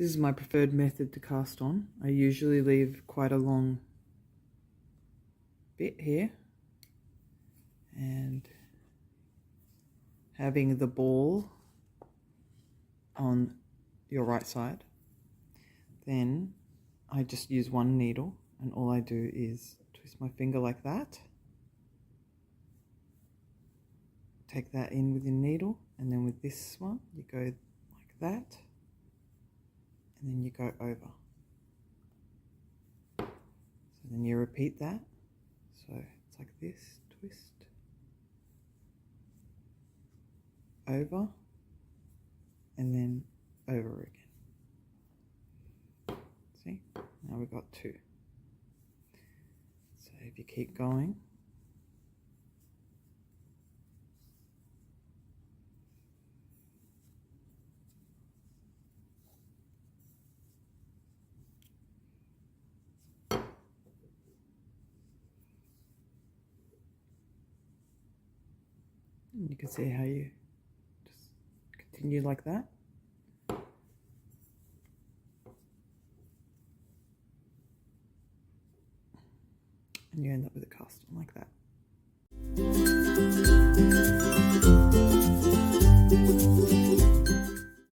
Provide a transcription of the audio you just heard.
This is my preferred method to cast on. I usually leave quite a long bit here, and having the ball on your right side, then I just use one needle, and all I do is twist my finger like that, take that in with your needle, and then with this one you go like that, and then you go over. So then you repeat that. So it's like this, twist, over, and then over again. See? Now we've got two. So if you keep going, you can see how you just continue like that. And you end up with a cast on like that.